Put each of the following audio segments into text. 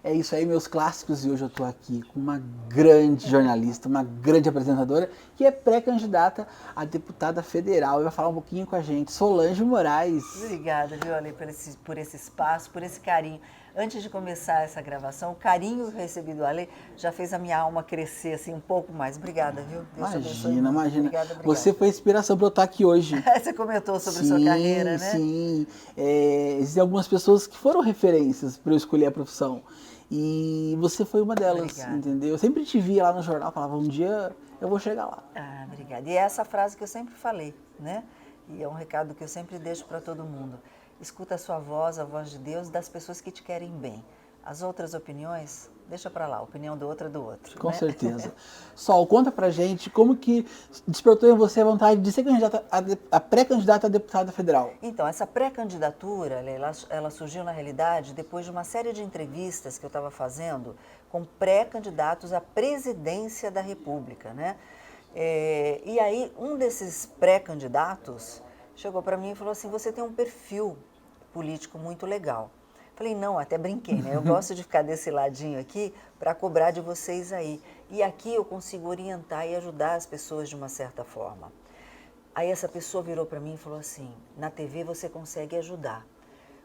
É isso aí, meus clássicos, e hoje eu estou aqui com uma grande jornalista, uma grande apresentadora, que é pré-candidata a deputada federal e vai falar um pouquinho com a gente, Solange Moraes. Obrigada, viu, Ale, por esse espaço, por esse carinho. Antes de começar essa gravação, o carinho que eu recebi do Ale já fez a minha alma crescer assim um pouco mais. Obrigada, viu? Deus te abençoe muito. Imagina. Obrigada. Você foi a inspiração para eu estar aqui hoje. Você comentou sobre sua carreira, né? Sim. Existem algumas pessoas que foram referências para eu escolher a profissão. E você foi uma delas, Obrigada. entendeu? Eu sempre te via lá no jornal, falava, um dia eu vou chegar lá. Ah, obrigada. E é essa frase que eu sempre falei, né? E é um recado que eu sempre deixo para todo mundo. Escuta a sua voz, a voz de Deus, das pessoas que te querem bem. As outras opiniões, deixa para lá, a opinião do outro é do outro. Com né? certeza. Sol, conta pra gente como que despertou em você a vontade de ser candidata a pré-candidata a deputada federal. Então, essa pré-candidatura, ela surgiu na realidade depois de uma série de entrevistas que eu estava fazendo com pré-candidatos à presidência da República, né? E aí, um desses pré-candidatos chegou para mim e falou assim, você tem um perfil político muito legal. Falei, não, até brinquei, né? Eu gosto de ficar desse ladinho aqui para cobrar de vocês aí. E aqui eu consigo orientar e ajudar as pessoas de uma certa forma. Aí essa pessoa virou para mim e falou assim, na TV você consegue ajudar.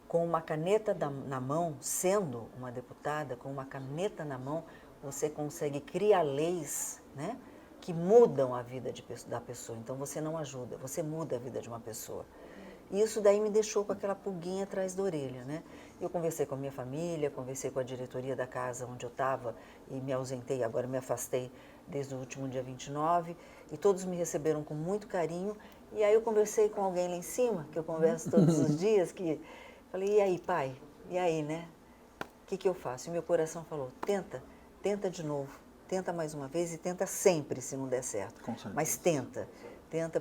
Com uma caneta na mão, sendo uma deputada, com uma caneta na mão, você consegue criar leis, né, que mudam a vida da pessoa. Então você não ajuda, você muda a vida de uma pessoa. E isso daí me deixou com aquela pulguinha atrás da orelha, né? Eu conversei com a minha família, conversei com a diretoria da casa onde eu estava e me ausentei, agora me afastei desde o último dia 29, e todos me receberam com muito carinho. E aí eu conversei com alguém lá em cima, que eu converso todos os dias, que falei, e aí, pai? E aí, né? O que eu faço? E meu coração falou, tenta de novo, tenta mais uma vez e tenta sempre se não der certo. Com certeza. Mas tenta,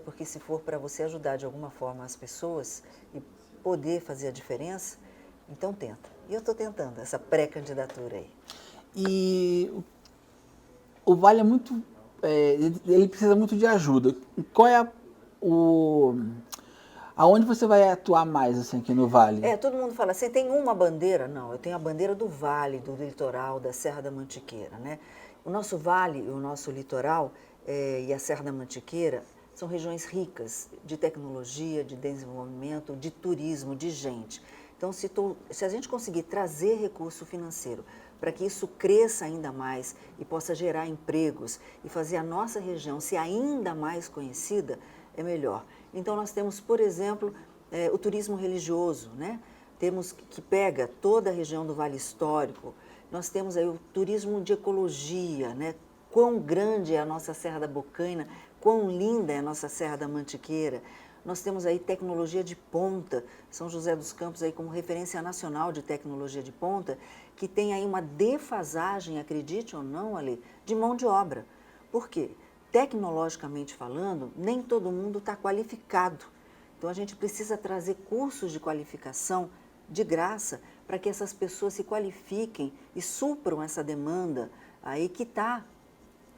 porque se for para você ajudar de alguma forma as pessoas e poder fazer a diferença, então tenta. E eu estou tentando essa pré-candidatura aí. E o Vale é muito, ele precisa muito de ajuda. Qual é aonde você vai atuar mais assim aqui no Vale? Todo mundo fala, você tem uma bandeira? Não, eu tenho a bandeira do Vale, do litoral, da Serra da Mantiqueira, né? O nosso Vale, o nosso litoral e a Serra da Mantiqueira são regiões ricas de tecnologia, de desenvolvimento, de turismo, de gente. Então, se a gente conseguir trazer recurso financeiro para que isso cresça ainda mais e possa gerar empregos e fazer a nossa região ser ainda mais conhecida, é melhor. Então, nós temos, por exemplo, o turismo religioso, né? Temos que pega toda a região do Vale Histórico. Nós temos aí o turismo de ecologia, né? Quão grande é a nossa Serra da Bocaina, quão linda é a nossa Serra da Mantiqueira. Nós temos aí tecnologia de ponta, São José dos Campos aí como referência nacional de tecnologia de ponta, que tem aí uma defasagem, acredite ou não, Ale, de mão de obra. Por quê? Tecnologicamente falando, nem todo mundo está qualificado. Então a gente precisa trazer cursos de qualificação de graça para que essas pessoas se qualifiquem e supram essa demanda aí que está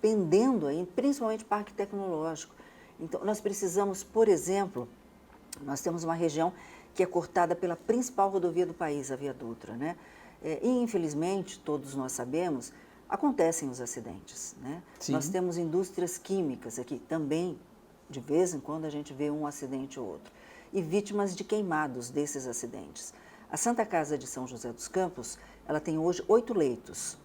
pendendo aí, principalmente parque tecnológico. Então, nós precisamos, por exemplo, nós temos uma região que é cortada pela principal rodovia do país, a Via Dutra, né? E, infelizmente, todos nós sabemos, acontecem os acidentes, né? Sim. Nós temos indústrias químicas aqui, também, de vez em quando, a gente vê um acidente ou outro. E vítimas de queimados desses acidentes. A Santa Casa de São José dos Campos, ela tem hoje 8 leitos,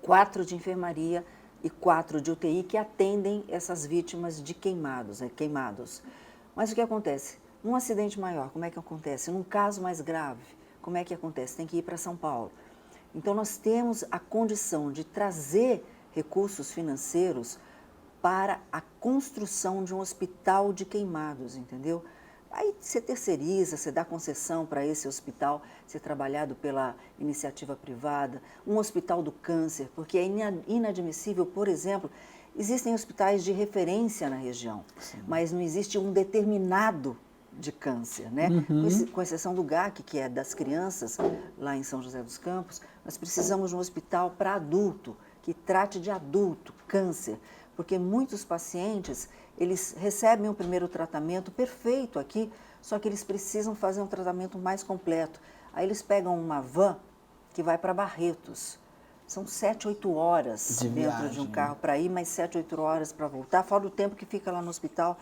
4 de enfermaria e 4 de UTI que atendem essas vítimas de queimados. Mas o que acontece? Num acidente maior, como é que acontece? Num caso mais grave, como é que acontece? Tem que ir para São Paulo. Então, nós temos a condição de trazer recursos financeiros para a construção de um hospital de queimados, entendeu? Aí você terceiriza, você dá concessão para esse hospital ser trabalhado pela iniciativa privada, um hospital do câncer, porque é inadmissível, por exemplo, existem hospitais de referência na região, sim, mas não existe um determinado de câncer, né? Com exceção do GAC, que é das crianças, lá em São José dos Campos, nós precisamos de um hospital para adulto, que trate de adulto, câncer, porque muitos pacientes, eles recebem o primeiro tratamento perfeito aqui, só que eles precisam fazer um tratamento mais completo. Aí eles pegam uma van que vai para Barretos. São 7, 8 horas De dentro de um viagem. carro para ir, mais 7, 8 horas para voltar, fora o tempo que fica lá no hospital.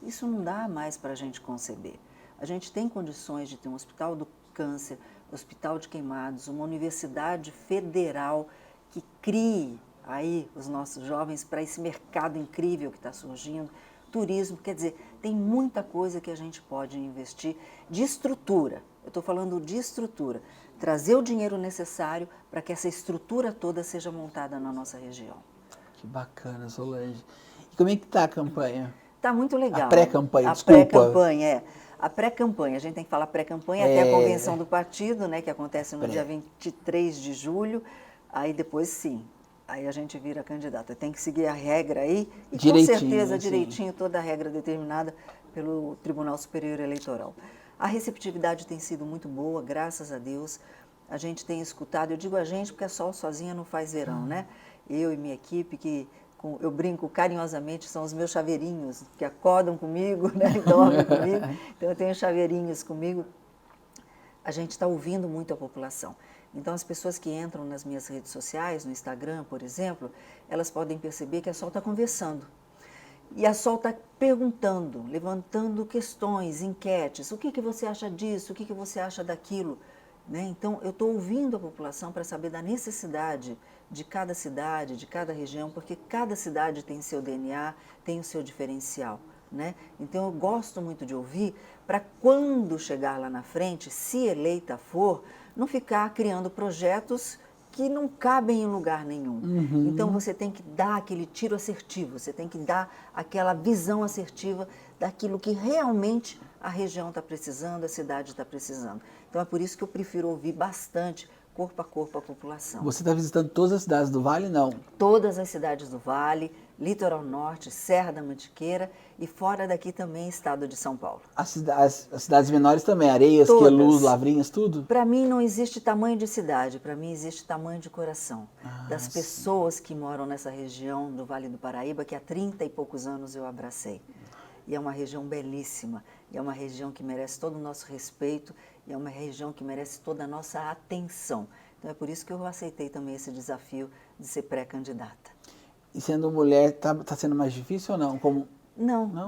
Isso não dá mais para a gente conceber. A gente tem condições de ter um hospital do câncer, hospital de queimados, uma universidade federal que crie aí os nossos jovens para esse mercado incrível que está surgindo, turismo, quer dizer, tem muita coisa que a gente pode investir de estrutura. Eu estou falando de estrutura, trazer o dinheiro necessário para que essa estrutura toda seja montada na nossa região. Que bacana, Solange. E como é que tá a campanha? Está muito legal. A pré-campanha, A desculpa. pré-campanha, é. A pré-campanha, a gente tem que falar pré-campanha até a convenção do partido, né, que acontece no dia 23 de julho. Aí depois, sim, aí a gente vira candidata. Tem que seguir a regra aí e com certeza direitinho toda a regra determinada pelo Tribunal Superior Eleitoral. A receptividade tem sido muito boa, graças a Deus. A gente tem escutado, eu digo a gente porque a Sol sozinha não faz verão, né? Eu e minha equipe, que eu brinco carinhosamente, são os meus chaveirinhos, que acordam comigo, né, e dormem comigo. Então eu tenho chaveirinhos comigo. A gente está ouvindo muito a população. Então as pessoas que entram nas minhas redes sociais, no Instagram, por exemplo, elas podem perceber que a Sol está conversando. E a Sol está perguntando, levantando questões, enquetes. O que você acha disso? O que você acha daquilo? Né? Então, eu estou ouvindo a população para saber da necessidade de cada cidade, de cada região, porque cada cidade tem seu DNA, tem o seu diferencial. Né? Então, eu gosto muito de ouvir para quando chegar lá na frente, se eleita for, não ficar criando projetos que não cabem em lugar nenhum. Então, você tem que dar aquele tiro assertivo, você tem que dar aquela visão assertiva daquilo que realmente a região está precisando, a cidade está precisando. Então, é por isso que eu prefiro ouvir bastante, corpo a corpo, a população. Você está visitando todas as cidades do Vale, não? Todas as cidades do Vale, Litoral Norte, Serra da Mantiqueira e fora daqui também, estado de São Paulo. As cidades menores também, Areias, Queluz, Lavrinhas, tudo? Para mim não existe tamanho de cidade, para mim existe tamanho de coração. Das pessoas que moram nessa região do Vale do Paraíba, que há 30 e poucos anos eu abracei. E é uma região belíssima, e é uma região que merece todo o nosso respeito, e é uma região que merece toda a nossa atenção. Então é por isso que eu aceitei também esse desafio de ser pré-candidata. E sendo mulher, tá sendo mais difícil ou não?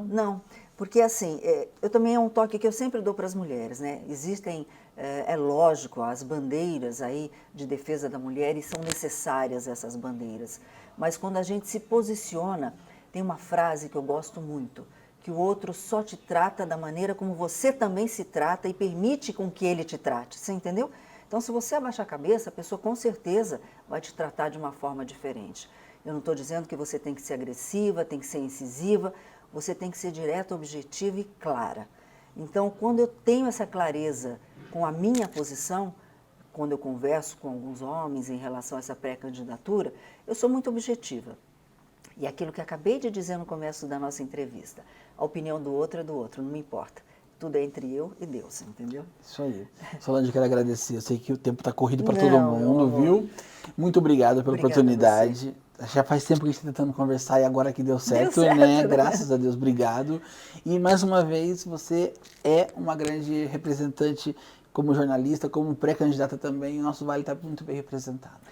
Não. Porque assim, eu também é um toque que eu sempre dou para as mulheres, né? Existem, é lógico, as bandeiras aí de defesa da mulher e são necessárias essas bandeiras. Mas quando a gente se posiciona, tem uma frase que eu gosto muito, que o outro só te trata da maneira como você também se trata e permite com que ele te trate, você entendeu? Então, se você abaixar a cabeça, a pessoa com certeza vai te tratar de uma forma diferente. Eu não estou dizendo que você tem que ser agressiva, tem que ser incisiva, você tem que ser direta, objetiva e clara. Então, quando eu tenho essa clareza com a minha posição, quando eu converso com alguns homens em relação a essa pré-candidatura, eu sou muito objetiva. E aquilo que acabei de dizer no começo da nossa entrevista, a opinião do outro é do outro, não me importa. Tudo é entre eu e Deus, entendeu? Isso aí. Solange, quero agradecer. Eu sei que o tempo está corrido para todo mundo, viu? Muito obrigado pela oportunidade. Já faz tempo que a gente está tentando conversar e agora que deu certo, né? Graças a Deus, obrigado. E mais uma vez, você é uma grande representante como jornalista, como pré-candidata também. O nosso Vale está muito bem representado.